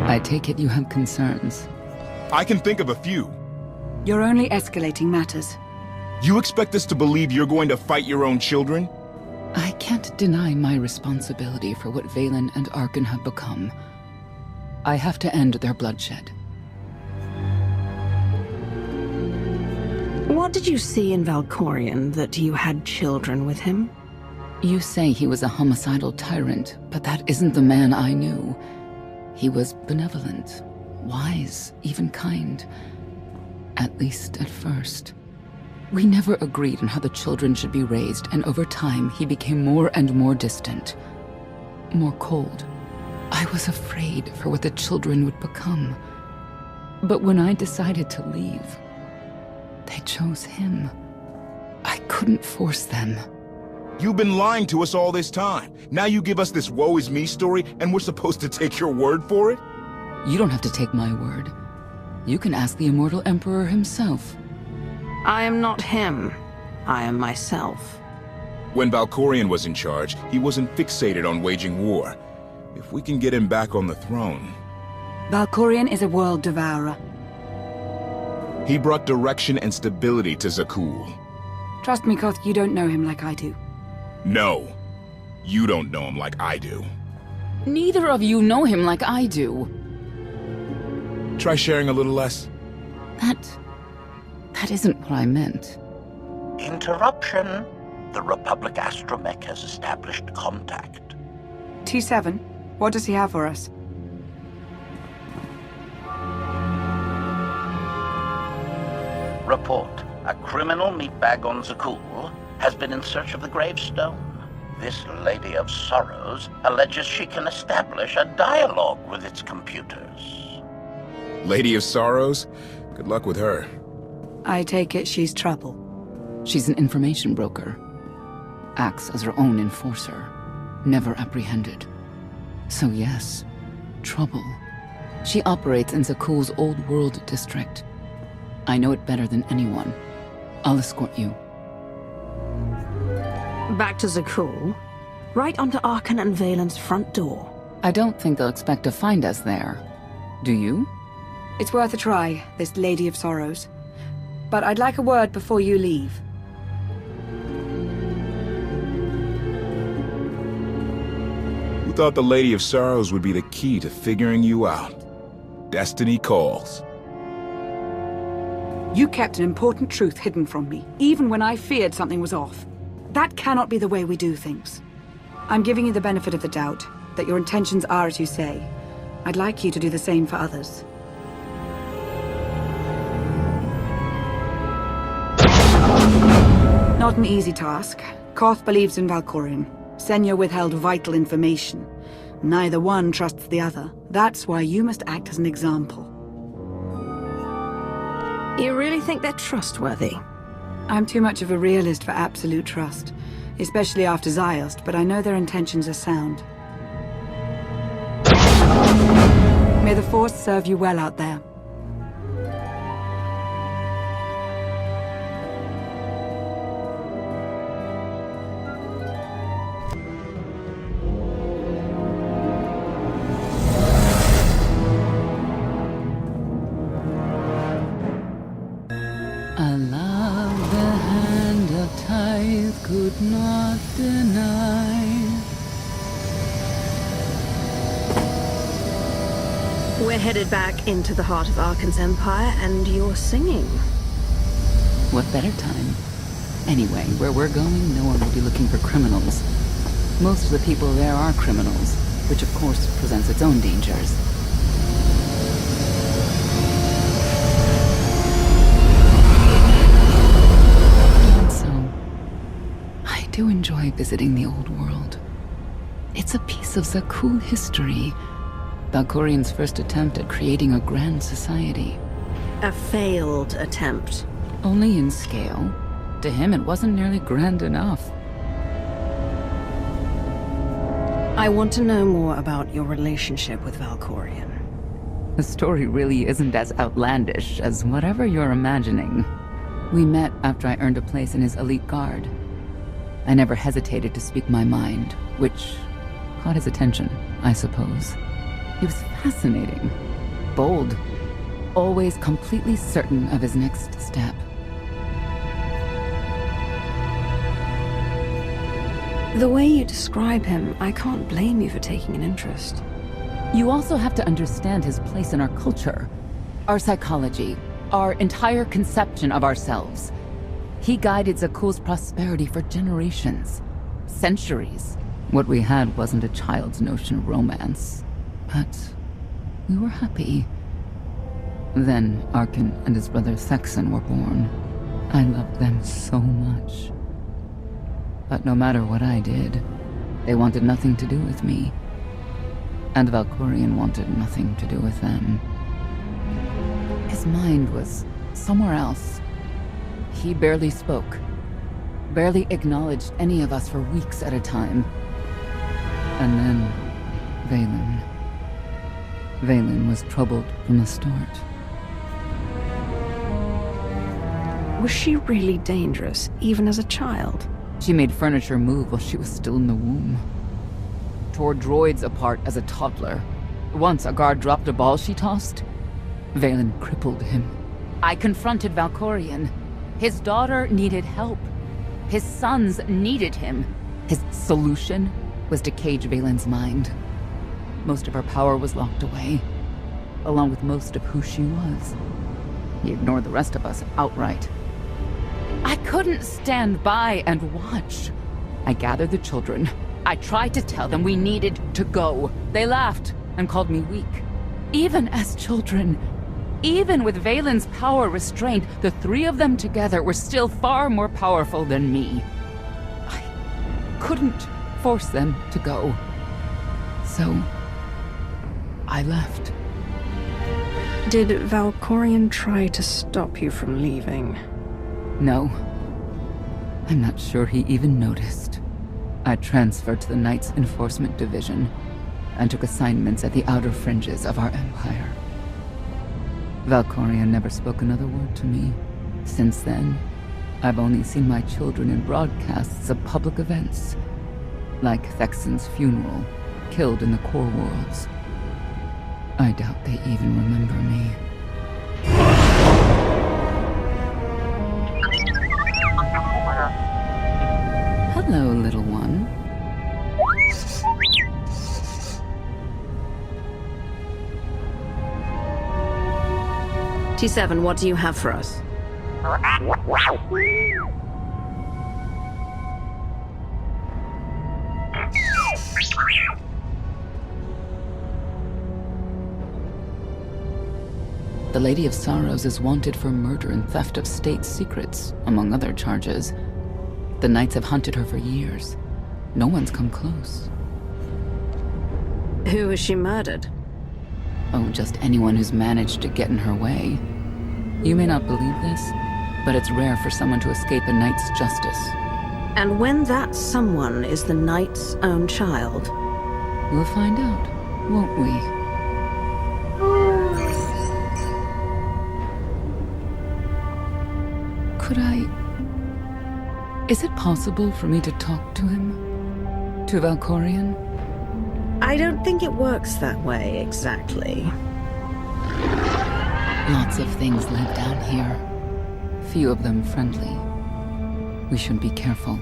I take it you have concerns. I can think of a few. You're only escalating matters. You expect us to believe you're going to fight your own children? I can't deny my responsibility for what Valen and Arkan have become. I have to end their bloodshed. What did you see in Valkorion that you had children with him? You say he was a homicidal tyrant, but that isn't the man I knew. He was benevolent, wise, even kind. At least at first. We never agreed on how the children should be raised, and over time he became more and more distant. More cold. I was afraid for what the children would become. But when I decided to leave, they chose him. I couldn't force them. You've been lying to us all this time. Now you give us this woe is me story, and we're supposed to take your word for it? You don't have to take my word. You can ask the Immortal Emperor himself. I am not him. I am myself. When Valkorion was in charge, he wasn't fixated on waging war. If we can get him back on the throne... Valkorion is a world devourer. He brought direction and stability to Zakul. Trust me, Koth, you don't know him like I do. No. You don't know him like I do. Neither of you know him like I do. Try sharing a little less. That isn't what I meant. Interruption. The Republic astromech has established contact. T7, what does he have for us? Report. A criminal meatbag on Zakul has been in search of the gravestone. This Lady of Sorrows alleges she can establish a dialogue with its computers. Lady of Sorrows? Good luck with her. I take it she's trouble. She's an information broker. Acts as her own enforcer. Never apprehended. So yes, trouble. She operates in Zakul's Old World district. I know it better than anyone. I'll escort you. Back to Zakul. Right onto Arkan and Valen's front door. I don't think they'll expect to find us there. Do you? It's worth a try, this Lady of Sorrows. But I'd like a word before you leave. Who thought the Lady of Sorrows would be the key to figuring you out? Destiny calls. You kept an important truth hidden from me, even when I feared something was off. That cannot be the way we do things. I'm giving you the benefit of the doubt, that your intentions are as you say. I'd like you to do the same for others. Not an easy task. Koth believes in Valkorion. Senya withheld vital information. Neither one trusts the other. That's why you must act as an example. You really think they're trustworthy? I'm too much of a realist for absolute trust, especially after Ziost, but I know their intentions are sound. May the Force serve you well out there. I love the hand of tithe could not deny. We're headed back into the heart of Arkan's empire, and you're singing. What better time? Anyway, where we're going, no one will be looking for criminals. Most of the people there are criminals, which of course presents its own dangers. And so, I do enjoy visiting the old world. It's a piece of Zakul history. Valkorion's first attempt at creating a grand society. A failed attempt. Only in scale. To him, it wasn't nearly grand enough. I want to know more about your relationship with Valkorion. The story really isn't as outlandish as whatever you're imagining. We met after I earned a place in his elite guard. I never hesitated to speak my mind, which caught his attention, I suppose. He was fascinating, bold, always completely certain of his next step. The way you describe him, I can't blame you for taking an interest. You also have to understand his place in our culture, our psychology, our entire conception of ourselves. He guided Zakuul's prosperity for generations, centuries. What we had wasn't a child's notion of romance, but we were happy. Then Arkin and his brother Thexan were born. I loved them so much. But no matter what I did, they wanted nothing to do with me. And Valkorion wanted nothing to do with them. His mind was somewhere else. He barely spoke, barely acknowledged any of us for weeks at a time. And then, Vaylin. Vaylin was troubled from the start. Was she really dangerous, even as a child? She made furniture move while she was still in the womb. Tore droids apart as a toddler. Once a guard dropped a ball she tossed. Vaylin crippled him. I confronted Valkorion. His daughter needed help. His sons needed him. His solution was to cage Vaylin's mind. Most of her power was locked away, along with most of who she was. He ignored the rest of us outright. I couldn't stand by and watch. I gathered the children. I tried to tell them we needed to go. They laughed and called me weak. Even as children, even with Vaylin's power restrained, the three of them together were still far more powerful than me. I couldn't force them to go. So, I left. Did Valkorion try to stop you from leaving? No. I'm not sure he even noticed. I transferred to the Knights Enforcement Division and took assignments at the outer fringes of our empire. Valkorion never spoke another word to me. Since then, I've only seen my children in broadcasts of public events, like Thexan's funeral, killed in the Core Worlds. I doubt they even remember me. Hello, little one. T7, what do you have for us? The Lady of Sorrows is wanted for murder and theft of state secrets, among other charges. The Knights have hunted her for years. No one's come close. Who has she murdered? Oh, just anyone who's managed to get in her way. You may not believe this, but it's rare for someone to escape a knight's justice. And when that someone is the knight's own child? We'll find out, won't we? Could I... Is it possible for me to talk to him? To Valkorion? I don't think it works that way, exactly. Lots of things live down here. Few of them friendly. We should be careful.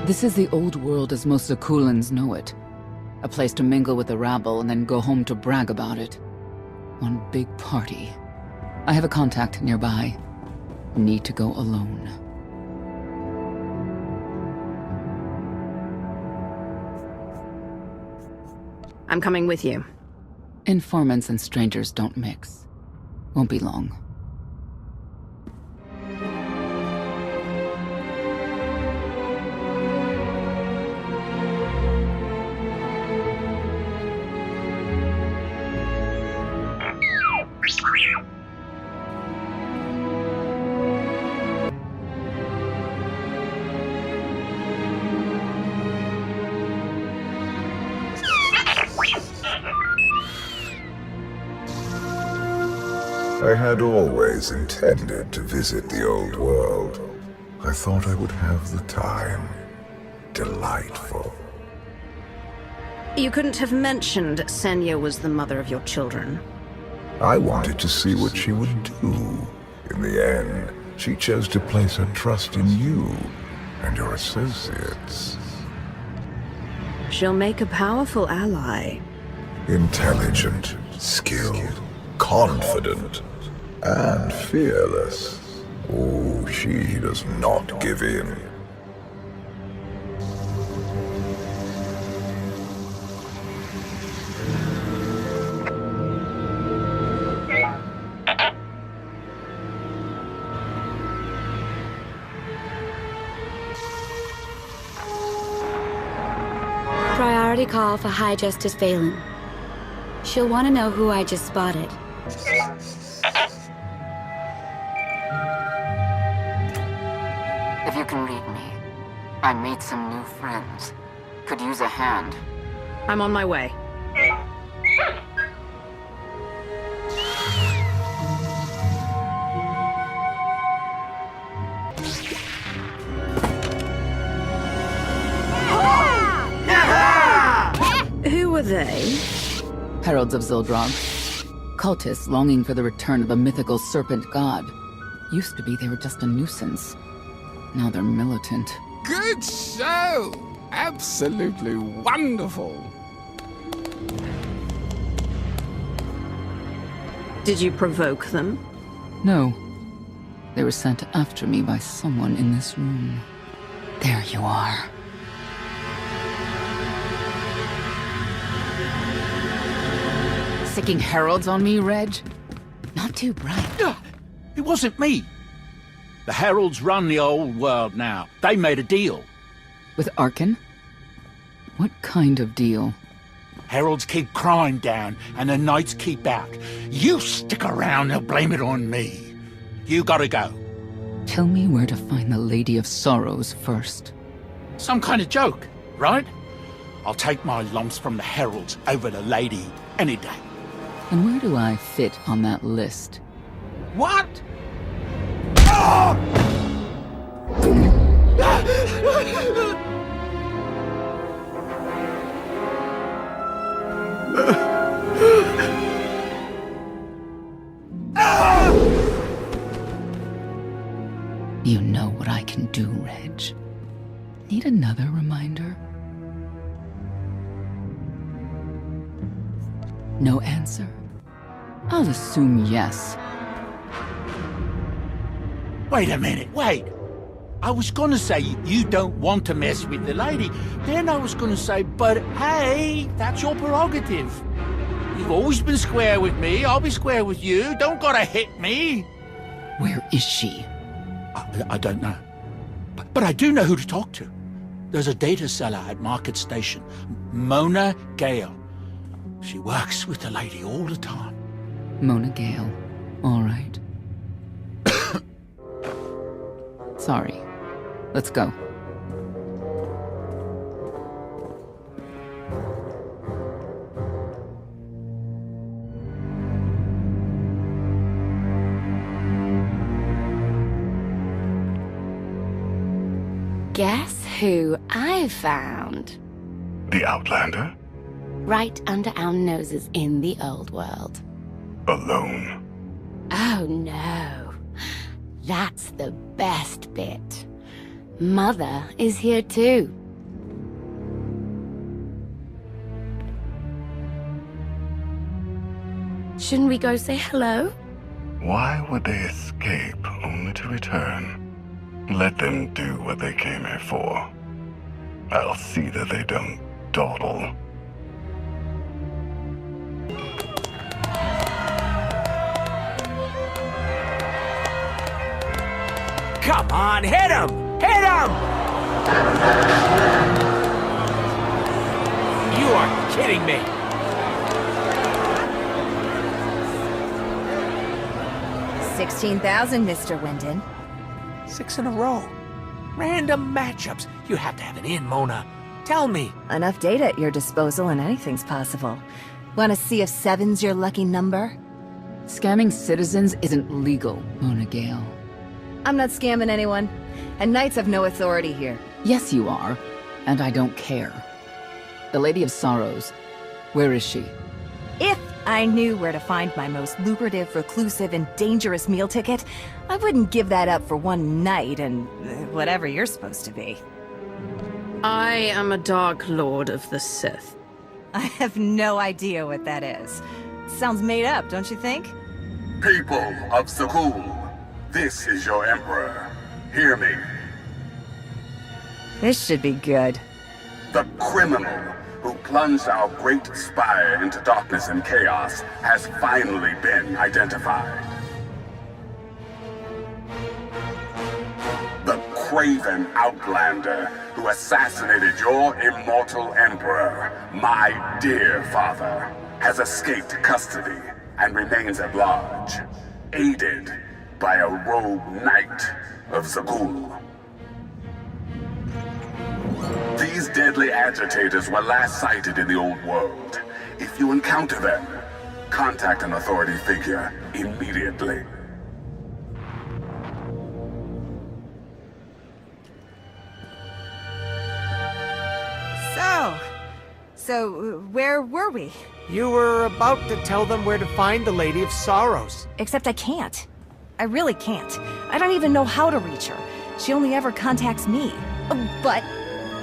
This is the old world as most Zakuulans know it. A place to mingle with the rabble and then go home to brag about it. One big party. I have a contact nearby. Need to go alone. I'm coming with you. Informants and strangers don't mix. Won't be long. I had always intended to visit the old world. I thought I would have the time. Delightful. You couldn't have mentioned Senya was the mother of your children. I wanted to see what she would do. In the end, she chose to place her trust in you and your associates. She'll make a powerful ally. Intelligent, skilled, confident, and fearless. Oh, she does not give in. Priority call for High Justice Valen. She'll want to know who I just spotted. If you can read me, I made some new friends. Could use a hand. I'm on my way. Who were they? Heralds of Zildrog. Cultists longing for the return of a mythical serpent god. Used to be they were just a nuisance. Now they're militant. Good show! Absolutely wonderful! Did you provoke them? No. They were sent after me by someone in this room. There you are. Sicking heralds on me, Reg? Not too bright. It wasn't me. The heralds run the old world now. They made a deal. With Arkan? What kind of deal? Heralds keep crime down, and the knights keep out. You stick around, they'll blame it on me. You gotta go. Tell me where to find the Lady of Sorrows first. Some kind of joke, right? I'll take my lumps from the heralds over the lady any day. And where do I fit on that list? What? You know what I can do, Reg. Need another reminder? No answer? I'll assume yes. Wait a minute, wait. I was gonna say you don't want to mess with the lady. Then I was gonna say, but hey, that's your prerogative. You've always been square with me, I'll be square with you. Don't gotta hit me. Where is she? I don't know. But I do know who to talk to. There's a data seller at Market Station, Mona Gale. She works with the lady all the time. Mona Gale. All right. Sorry. Let's go. Guess who I found? The Outlander? Right under our noses in the old world. Alone? Oh no. That's the best bit. Mother is here too. Shouldn't we go say hello? Why would they escape only to return? Let them do what they came here for. I'll see that they don't dawdle. Come on, hit him! Hit him! You are kidding me! $16,000, Mr. Wyndon. 6 in a row. Random matchups. You have to have an in, Mona. Tell me. Enough data at your disposal and anything's possible. Want to see if 7's your lucky number? Scamming citizens isn't legal, Mona Gale. I'm not scamming anyone. And knights have no authority here. Yes, you are. And I don't care. The Lady of Sorrows, where is she? If I knew where to find my most lucrative, reclusive, and dangerous meal ticket, I wouldn't give that up for one night and whatever you're supposed to be. I am a Dark Lord of the Sith. I have no idea what that is. Sounds made up, don't you think? People of Zakul, this is your Emperor. Hear me. This should be good. The criminal who plunged our great spire into darkness and chaos has finally been identified. The craven outlander who assassinated your immortal emperor, my dear father, has escaped custody and remains at large, aided by a rogue knight of Zakul. These deadly agitators were last sighted in the old world. If you encounter them, contact an authority figure immediately. So, where were we? You were about to tell them where to find the Lady of Sorrows. Except I can't. I really can't. I don't even know how to reach her. She only ever contacts me. But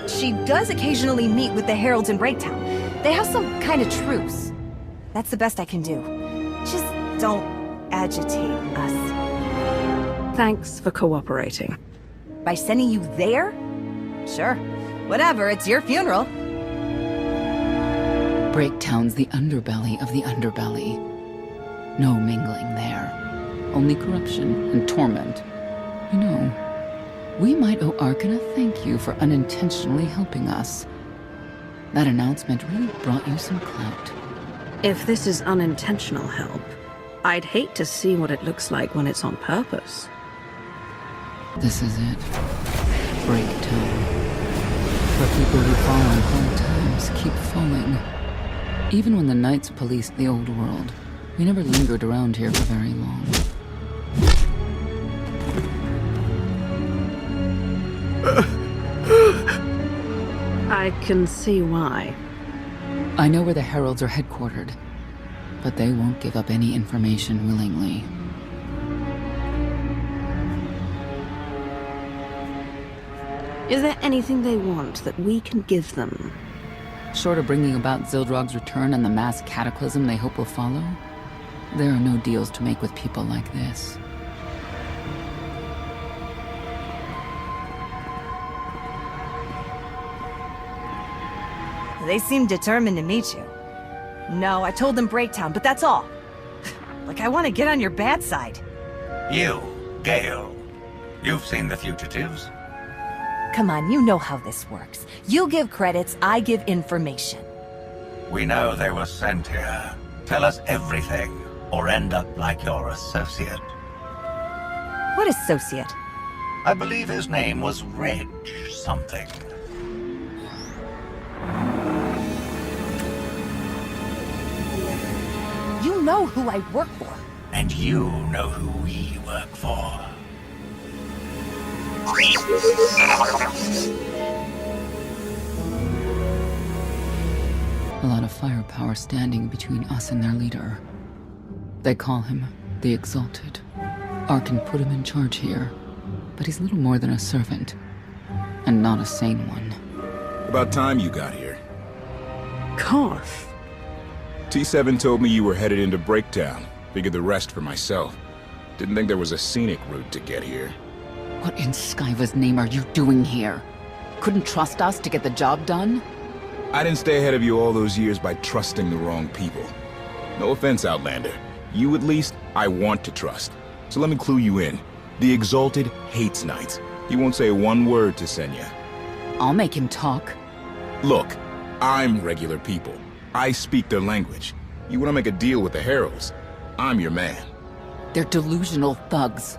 she does occasionally meet with the Heralds in Breaktown. They have some kind of truce. That's the best I can do. Just don't agitate us. Thanks for cooperating. By sending you there? Sure. Whatever, it's your funeral. Breaktown's the underbelly of the underbelly. No mingling there. Only corruption and torment. You know, we might owe Arkin a thank you for unintentionally helping us. That announcement really brought you some clout. If this is unintentional help, I'd hate to see what it looks like when it's on purpose. This is it. Breaktown. For people who fall in hard times keep falling. Even when the Knights policed the old world, we never lingered around here for very long. I can see why. I know where the Heralds are headquartered, but they won't give up any information willingly. Is there anything they want that we can give them? Short of bringing about Zildrog's return and the mass cataclysm they hope will follow, there are no deals to make with people like this. They seem determined to meet you. No, I told them Breaktown, but that's all. Like I want to get on your bad side. You, Gale. You've seen the fugitives? Come on, you know how this works. You give credits, I give information. We know they were sent here. Tell us everything, or end up like your associate. What associate? I believe his name was Reg something. You know who I work for. And you know who we work for. A lot of firepower standing between us and their leader. They call him the Exalted. Arkin put him in charge here, but he's little more than a servant, and not a sane one. About time you got here. Koth. T7 told me you were headed into Breaktown. Figured the rest for myself. Didn't think there was a scenic route to get here. What in Skyva's name are you doing here? Couldn't trust us to get the job done? I didn't stay ahead of you all those years by trusting the wrong people. No offense, Outlander. You at least, I want to trust. So let me clue you in. The Exalted hates Knights. He won't say one word to Senya. I'll make him talk. Look, I'm regular people. I speak their language. You want to make a deal with the Heralds? I'm your man. They're delusional thugs.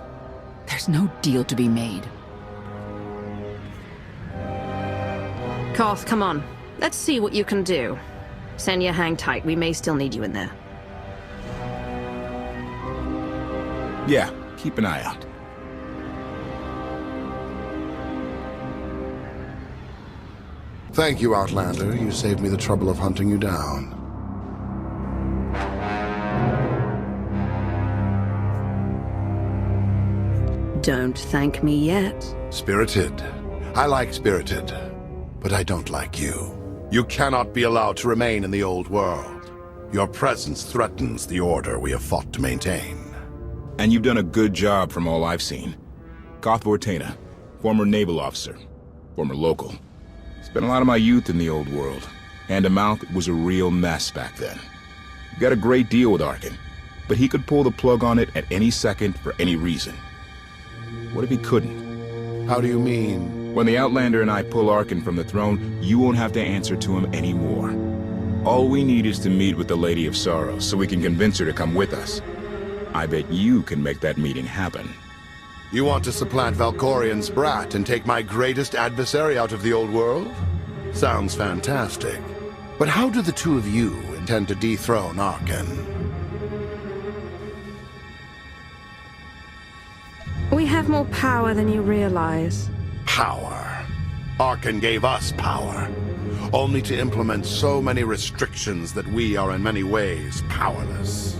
There's no deal to be made. Koth, come on. Let's see what you can do. Senya, hang tight. We may still need you in there. Yeah, keep an eye out. Thank you, Outlander. You saved me the trouble of hunting you down. Don't thank me yet. Spirited. I like Spirited, but I don't like you. You cannot be allowed to remain in the old world. Your presence threatens the order we have fought to maintain. And you've done a good job from all I've seen. Koth Vortena, former naval officer, former local. Spent a lot of my youth in the old world. Hand to mouth, it was a real mess back then. You got a great deal with Arkin, but he could pull the plug on it at any second for any reason. What if he couldn't? How do you mean? When the Outlander and I pull Arkin from the throne, you won't have to answer to him anymore. All we need is to meet with the Lady of Sorrows so we can convince her to come with us. I bet you can make that meeting happen. You want to supplant Valkorian's brat and take my greatest adversary out of the old world? Sounds fantastic. But how do the two of you intend to dethrone Arkin? We have more power than you realize. Power. Arkin gave us power, only to implement so many restrictions that we are in many ways powerless.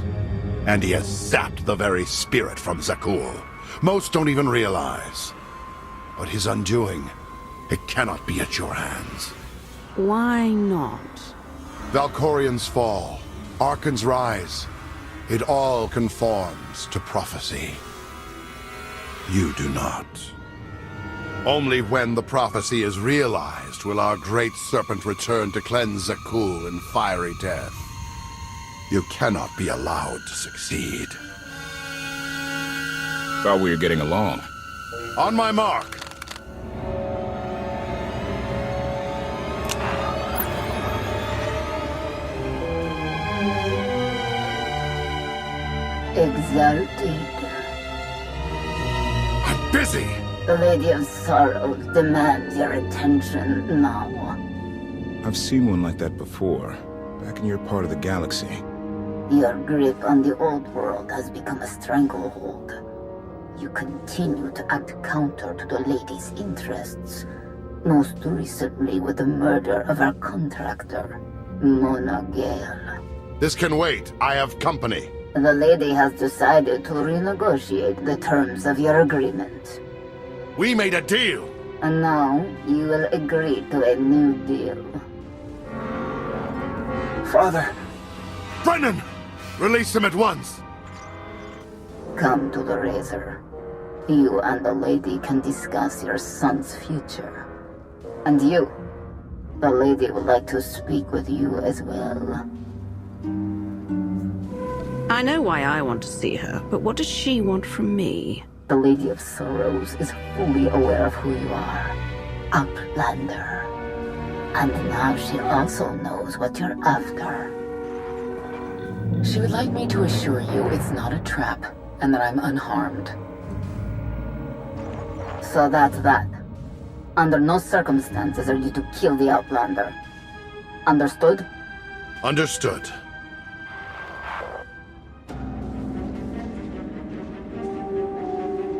And he has sapped the very spirit from Zakul. Most don't even realize. But his undoing, it cannot be at your hands. Why not? Valkorian's fall, Arkin's rise, it all conforms to prophecy. You do not. Only when the prophecy is realized will our great serpent return to cleanse Zakul in fiery death. You cannot be allowed to succeed. Thought we were getting along. On my mark. Exalted. I'm busy. The Lady of Sorrows demands your attention now. I've seen one like that before, back in your part of the galaxy. Your grip on the old world has become a stranglehold. You continue to act counter to the Lady's interests, most recently with the murder of our contractor, Mona Gale. This can wait. I have company. The Lady has decided to renegotiate the terms of your agreement. We made a deal. And now you will agree to a new deal. Father! Brennan! Release him at once! Come to the Razor. You and the Lady can discuss your son's future. And you, the Lady would like to speak with you as well. I know why I want to see her, but what does she want from me? The Lady of Sorrows is fully aware of who you are. Outlander. And now she also knows what you're after. She would like me to assure you it's not a trap, and that I'm unharmed. So that's that. Under no circumstances are you to kill the Outlander. Understood? Understood.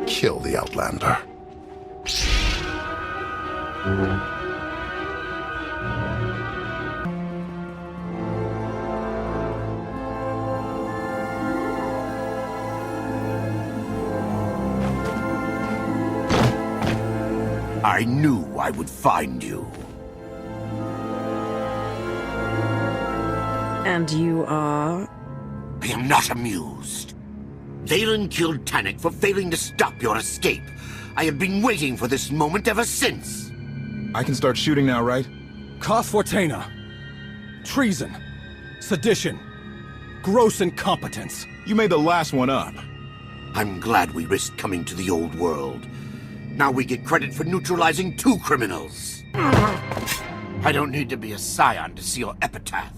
Kill the Outlander. I knew I would find you. And you are? I am not amused. Valen killed Tannic for failing to stop your escape. I have been waiting for this moment ever since. I can start shooting now, right? Koth Vortena. Treason. Sedition. Gross incompetence. You made the last one up. I'm glad we risked coming to the old world. Now we get credit for neutralizing 2 criminals. I don't need to be a scion to see your epitaph.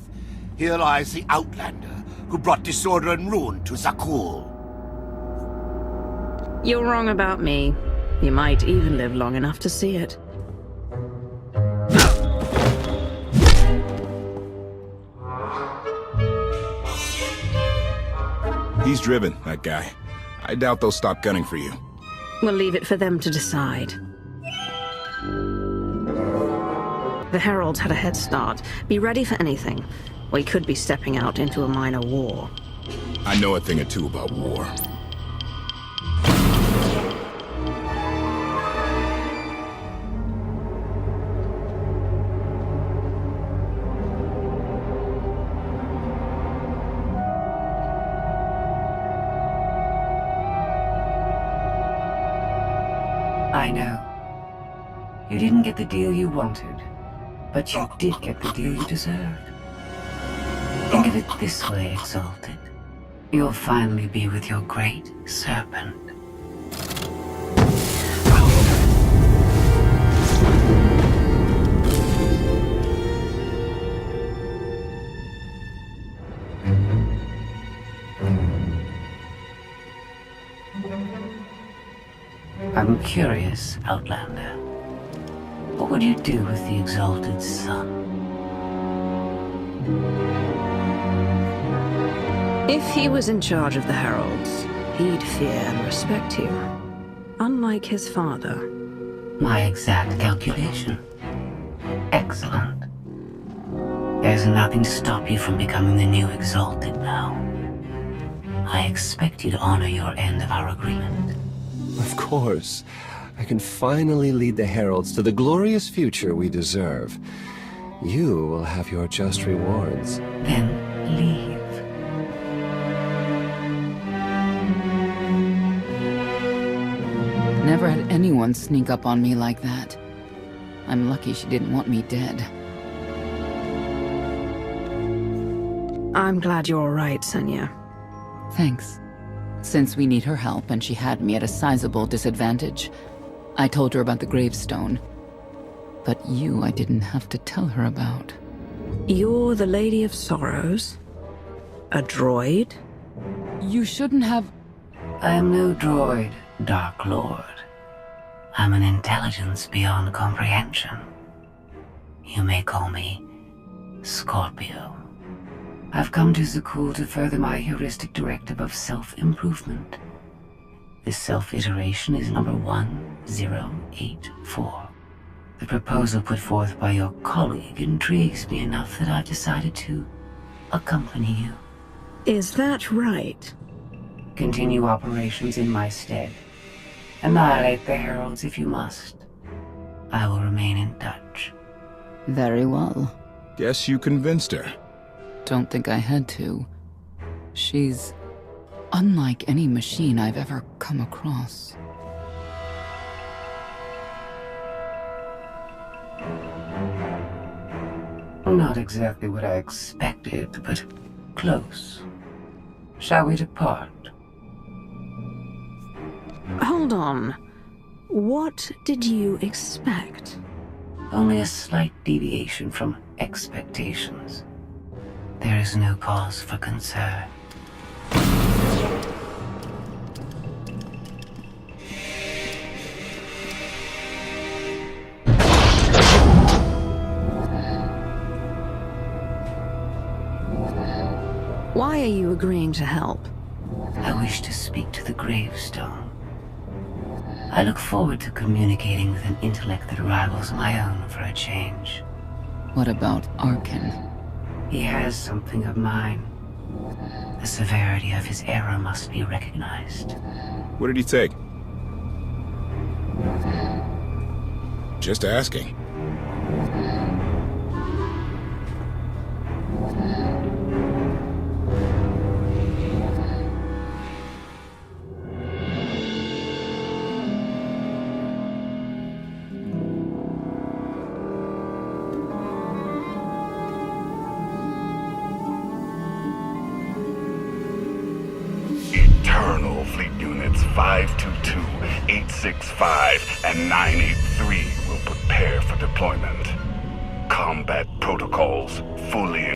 Here lies the Outlander, who brought disorder and ruin to Zakul. You're wrong about me. You might even live long enough to see it. He's driven, that guy. I doubt they'll stop gunning for you. We'll leave it for them to decide. The Heralds had a head start. Be ready for anything. We could be stepping out into a minor war. I know a thing or two about war. I know. You didn't get the deal you wanted, but you did get the deal you deserved. Think of it this way, Exalted. You'll finally be with your great serpent. I'm curious, Outlander. What would you do with the Exalted Sun? If he was in charge of the Heralds, he'd fear and respect you. Unlike his father. My exact calculation. Excellent. There's nothing to stop you from becoming the new Exalted now. I expect you to honor your end of our agreement. Of course. I can finally lead the Heralds to the glorious future we deserve. You will have your just rewards. Then leave. Never had anyone sneak up on me like that. I'm lucky she didn't want me dead. I'm glad you're all right, Senya. Thanks. Since we need her help and she had me at a sizable disadvantage, I told her about the gravestone. But you I didn't have to tell her about. You're the Lady of Sorrows? A droid? You shouldn't have... I am no droid, Dark Lord. I'm an intelligence beyond comprehension. You may call me Scorpio. I've come to Zakul to further my heuristic directive of self-improvement. This self-iteration is number 1084. The proposal put forth by your colleague intrigues me enough that I've decided to accompany you. Is that right? Continue operations in my stead. Annihilate the Heralds if you must. I will remain in touch. Very well. Guess you convinced her. Don't think I had to. She's unlike any machine I've ever come across. Not exactly what I expected, but close. Shall we depart? Hold on. What did you expect? Only a slight deviation from expectations. There is no cause for concern. Why are you agreeing to help? I wish to speak to the gravestone. I look forward to communicating with an intellect that rivals my own for a change. What about Arkin? He has something of mine. The severity of his error must be recognized. What did he take? Just asking. Eternal Fleet Units 522, 865, and 983 will prepare for deployment. Combat protocols fully